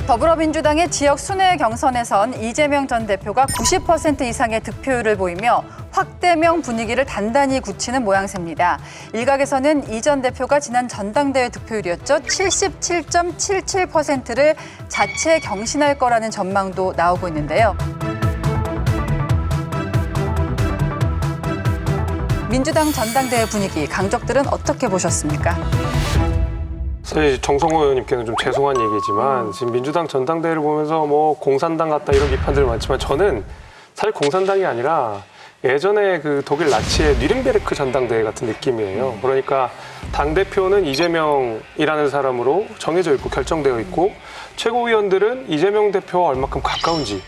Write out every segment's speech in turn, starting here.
더불어민주당의 지역 순회 경선에선 이재명 전 대표가 90% 이상의 득표율을 보이며 확대명 분위기를 단단히 굳히는 모양새입니다. 일각에서는 이 전 대표가 지난 전당대회 득표율이었죠. 77.77%를 자체 경신할 거라는 전망도 나오고 있는데요. 민주당 전당대회 분위기, 강적들은 어떻게 보셨습니까? 사실 정성호 의원님께는 좀 죄송한 얘기지만 지금 민주당 전당대회를 보면서 뭐 공산당 같다 이런 비판들 많지만 저는 사실 공산당이 아니라 예전에 그 독일 나치의 뉘른베르크 전당대회 같은 느낌이에요. 그러니까 당대표는 이재명이라는 사람으로 정해져 있고 결정되어 있고 최고위원들은 이재명 대표와 얼마큼 가까운지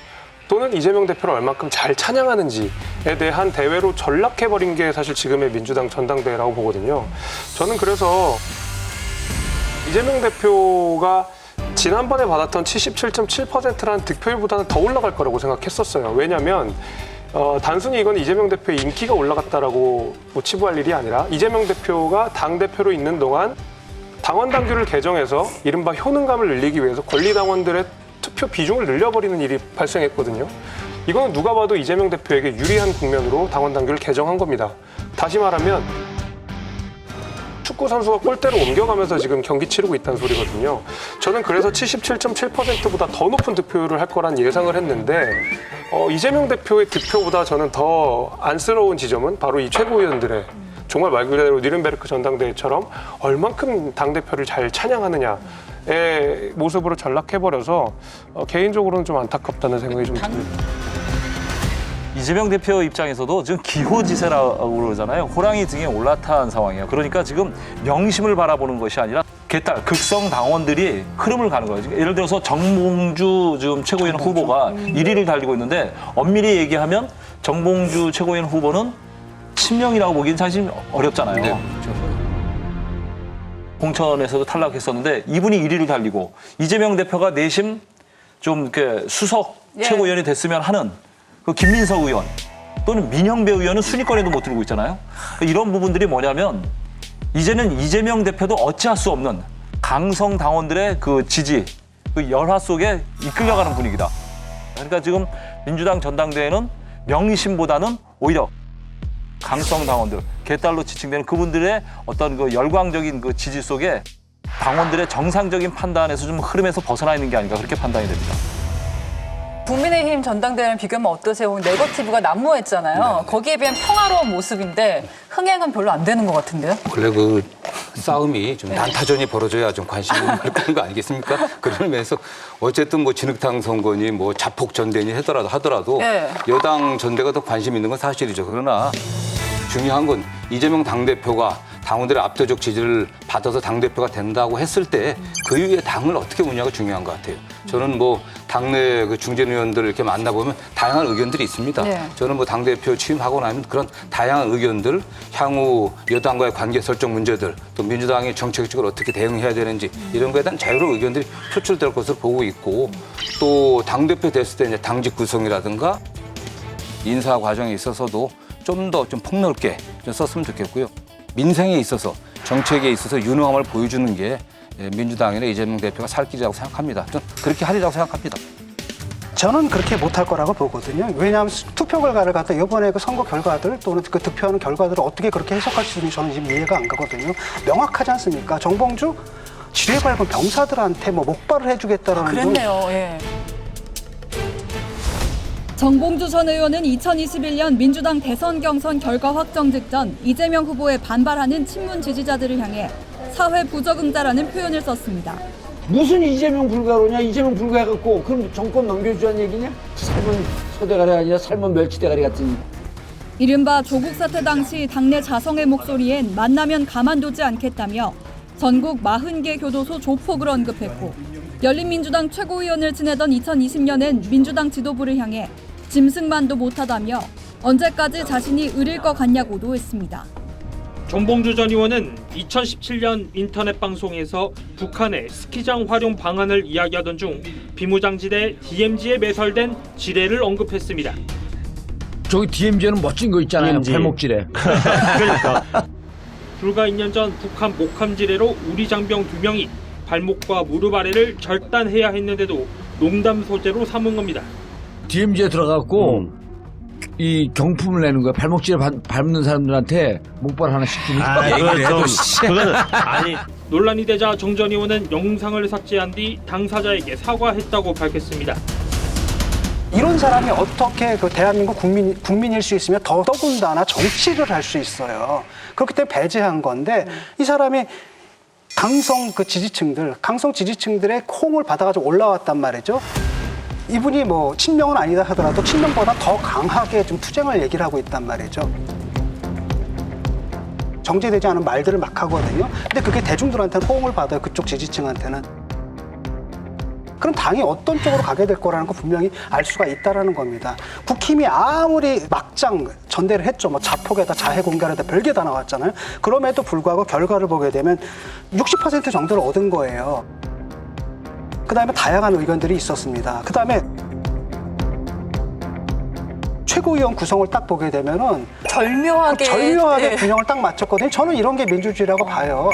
또는 이재명 대표를 얼마큼 잘 찬양하는지에 대한 대회로 전락해버린 게 사실 지금의 민주당 전당대회라고 보거든요. 저는 그래서 이재명 대표가 지난번에 받았던 77.7%라는 득표율보다는 더 올라갈 거라고 생각했었어요. 왜냐하면 단순히 이건 이재명 대표의 인기가 올라갔다라고 치부할 일이 아니라 이재명 대표가 당대표로 있는 동안 당원 당규를 개정해서 이른바 효능감을 늘리기 위해서 권리당원들의 투표 비중을 늘려버리는 일이 발생했거든요. 이거는 누가 봐도 이재명 대표에게 유리한 국면으로 당원 당규를 개정한 겁니다. 다시 말하면 축구 선수가 골대로 옮겨가면서 지금 경기 치르고 있다는 소리거든요. 저는 그래서 77.7%보다 더 높은 득표율을 할 거란 예상을 했는데 이재명 대표의 득표보다 저는 더 안쓰러운 지점은 바로 이 최고위원들의 정말 말 그대로 뉘른베르크 전당대회처럼 얼만큼 당대표를 잘 찬양하느냐의 모습으로 전락해버려서 개인적으로는 좀 안타깝다는 생각이 좀 듭니다. 이재명 대표 입장에서도 지금 기호지세라고 그러잖아요. 호랑이 등에 올라탄 상황이에요. 그러니까 지금 명심을 바라보는 것이 아니라 개딸, 극성 당원들이 흐름을 가는 거예요. 예를 들어서 정봉주 지금 최고위원 후보가 1위를 달리고 있는데 엄밀히 얘기하면 정봉주 최고위원 후보는 친명이라고 보기엔 사실 어렵잖아요. 네. 공천에서도 탈락했었는데 이분이 1위를 달리고 이재명 대표가 내심 좀 이렇게 수석 최고위원이 됐으면 하는 그 김민석 의원 또는 민형배 의원은 순위권에도 못 들고 있잖아요. 이런 부분들이 뭐냐면 이제는 이재명 대표도 어찌할 수 없는 강성 당원들의 그 지지, 그 열화 속에 이끌려가는 분위기다. 그러니까 지금 민주당 전당대회는 명심보다는 오히려 강성 당원들, 개딸로 지칭되는 그분들의 어떤 그 열광적인 그 지지 속에 당원들의 정상적인 판단에서 좀 흐름에서 벗어나 있는 게 아닌가 그렇게 판단이 됩니다. 국민의힘 전당대회랑 비교하면 어떠세요? 네거티브가 난무했잖아요. 네. 거기에 비한 평화로운 모습인데 흥행은 별로 안 되는 것 같은데요? 원래 그 싸움이 좀 난타전이 벌어져야 좀 관심이 가는 거 아니겠습니까? 그런 면에서 어쨌든 뭐 진흙탕 선거니 뭐 자폭 전대니 하더라도 네. 여당 전대가 더 관심 있는 건 사실이죠. 그러나 중요한 건 이재명 당대표가 당원들의 압도적 지지를 받아서 당대표가 된다고 했을 때 그 이후에 당을 어떻게 보냐가 중요한 것 같아요. 저는 뭐 당내 그 중진 의원들을 이렇게 만나보면 다양한 의견들이 있습니다. 네. 저는 뭐 당대표 취임하고 나면 그런 다양한 의견들, 향후 여당과의 관계 설정 문제들, 또 민주당이 정책적으로 어떻게 대응해야 되는지 이런 거에 대한 자유로운 의견들이 표출될 것으로 보고 있고 또 당대표 됐을 때 이제 당직 구성이라든가 인사 과정에 있어서도 좀 더 좀 폭넓게 좀 썼으면 좋겠고요. 민생에 있어서 정책에 있어서 유능함을 보여주는 게 민주당이나 이재명 대표가 살 길이라고 생각합니다. 저는 그렇게 하리라고 생각합니다. 저는 그렇게 못할 거라고 보거든요. 왜냐하면 투표 결과를 갖다 이번에 그 선거 결과들 또는 그 득표하는 결과들을 어떻게 그렇게 해석할 수 있는지 저는 지금 이해가 안 가거든요. 명확하지 않습니까? 정봉주 지뢰 밟은 병사들한테 뭐 목발을 해주겠다라는 그랬네요. 예. 정봉주 전 의원은 2021년 민주당 대선 경선 결과 확정 직전 이재명 후보에 반발하는 친문 지지자들을 향해 사회 부적응자라는 표현을 썼습니다. 무슨 이재명 불가로냐? 이재명 불가해갖고 그럼 정권 넘겨주자는 얘기냐? 삶은 소대가리 아니라 삶은 멸치대가리 같은. 이른바 조국 사태 당시 당내 자성의 목소리엔 만나면 가만두지 않겠다며 전국 40개 교도소 조폭을 언급했고 열린민주당 최고위원을 지내던 2020년엔 민주당 지도부를 향해 짐승만도 못하다며 언제까지 자신이 의릴 것 같냐고도 했습니다. 정봉주 전 의원은 2017년 인터넷 방송에서 북한의 스키장 활용 방안을 이야기하던 중 비무장지대 DMZ에 매설된 지뢰를 언급했습니다. 저기 DMZ는 멋진 거 있잖아요. DMZ. 발목지뢰. 그러니까 불과 2년 전 북한 목함 지뢰로 우리 장병 2명이 발목과 무릎 아래를 절단해야 했는데도 농담 소재로 삼은 겁니다. DMZ에 들어가고 이 경품을 내는 거야. 발목질에 밟는 사람들한테 목발 하나씩 주는 거야. 그거는 아니 논란이 되자 정 전 의원은 영상을 삭제한 뒤 당사자에게 사과했다고 밝혔습니다. 이런 사람이 어떻게 그 대한민국 국민일 수 있으며 더더군다나 정치를 할 수 있어요. 그렇기 때문에 배제한 건데 이 사람이 강성 지지층들의 콩을 받아가지고 올라왔단 말이죠. 이분이 뭐 친명은 아니다 하더라도 친명보다 더 강하게 좀 투쟁을 얘기를 하고 있단 말이죠. 정제되지 않은 말들을 막 하거든요. 근데 그게 대중들한테는 호응을 받아요. 그쪽 지지층한테는. 그럼 당이 어떤 쪽으로 가게 될 거라는 거 분명히 알 수가 있다라는 겁니다. 국힘이 아무리 막장 전대를 했죠. 뭐 자폭에다 자해 공갈에다 별게 다 나왔잖아요. 그럼에도 불구하고 결과를 보게 되면 60% 정도를 얻은 거예요. 그다음에 다양한 의견들이 있었습니다. 그다음에 최고위원 구성을 딱 보게 되면은 절묘하게 절묘하게 균형을 딱 맞췄거든요. 저는 이런 게 민주주의라고 봐요.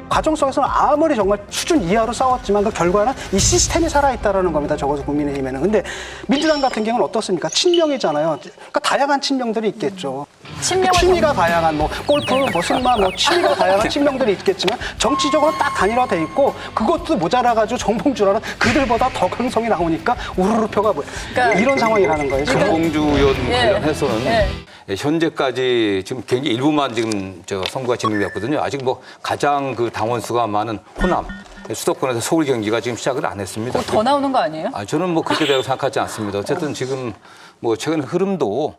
과정 속에서는 아무리 정말 수준 이하로 싸웠지만 그 결과는 이 시스템이 살아있다라는 겁니다. 적어도 국민의힘에는. 근데 민주당 같은 경우는 어떻습니까? 친명이잖아요. 그러니까 다양한 친명들이 있겠죠. 취미가 다양한 뭐 골프, 뭐 승마, 뭐 취미가 다양한 친명들이 있겠지만 정치적으로 딱 단일화돼 있고 그것도 모자라가지고 정봉주라는 그들보다 더 강성이 나오니까 우르르 표가 그러니까 이런 상황이라는 거예요. 정봉주 의원 관련해서는 예. 현재까지 지금 굉장히 일부만 지금 선거가 진행됐거든요. 아직 뭐 가장 그 당원 수가 많은 호남 수도권에서 서울 경기가 지금 시작을 안 했습니다. 더 나오는 거 아니에요? 저는 뭐 그렇게 되라고 생각하지 않습니다. 어쨌든 지금 뭐 최근 흐름도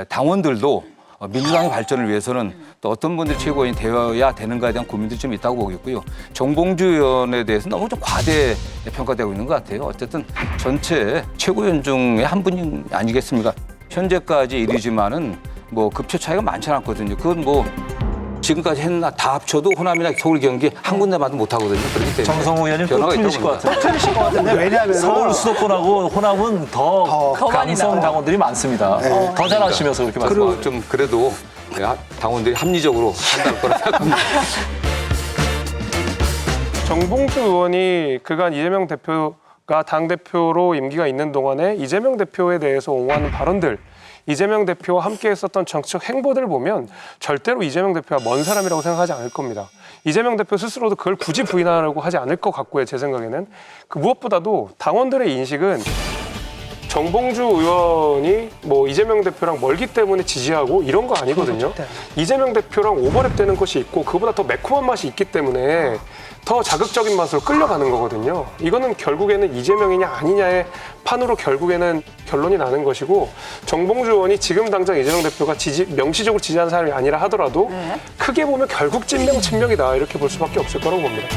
당원들도 민주당의 발전을 위해서는 또 어떤 분들이 최고위원이 되어야 되는가에 대한 고민들이 좀 있다고 보겠고요. 정봉주 의원에 대해서 너무 좀 과대 평가되고 있는 것 같아요. 어쨌든 전체 최고위원 중에 한 분이 아니겠습니까? 현재까지 1위지만은 뭐 급표 차이가 많지 않았거든요. 그건 뭐 지금까지 했나 다 합쳐도 호남이나 서울 경기 한 군데만도 못 하거든요. 그렇기 때문에 정성호 의원님 또 변화가 틀리실 것 있다고 같아요. 틀리실 것 같은데 왜냐하면 서울 수도권하고 호남은 더 많이 강성 나와요. 당원들이 많습니다. 더 잘하시면서 그렇게 말씀하세요. 그리고 좀 그래도 당원들이 합리적으로 판단할 거라 생각합니다. 정봉주 의원이 그간 이재명 대표가 당대표로 임기가 있는 동안에 이재명 대표에 대해서 옹호하는 발언들, 이재명 대표와 함께 했었던 정치적 행보들을 보면 절대로 이재명 대표가 먼 사람이라고 생각하지 않을 겁니다. 이재명 대표 스스로도 그걸 굳이 부인하려고 하지 않을 것 같고요. 제 생각에는. 그 무엇보다도 당원들의 인식은 정봉주 의원이 뭐 이재명 대표랑 멀기 때문에 지지하고 이런 거 아니거든요. 이재명 대표랑 오버랩되는 것이 있고 그보다 더 매콤한 맛이 있기 때문에 더 자극적인 맛으로 끌려가는 거거든요. 이거는 결국에는 이재명이냐 아니냐의 판으로 결국에는 결론이 나는 것이고 정봉주 의원이 지금 당장 이재명 대표가 명시적으로 지지하는 사람이 아니라 하더라도 크게 보면 결국 친명이다 이렇게 볼 수밖에 없을 거라고 봅니다.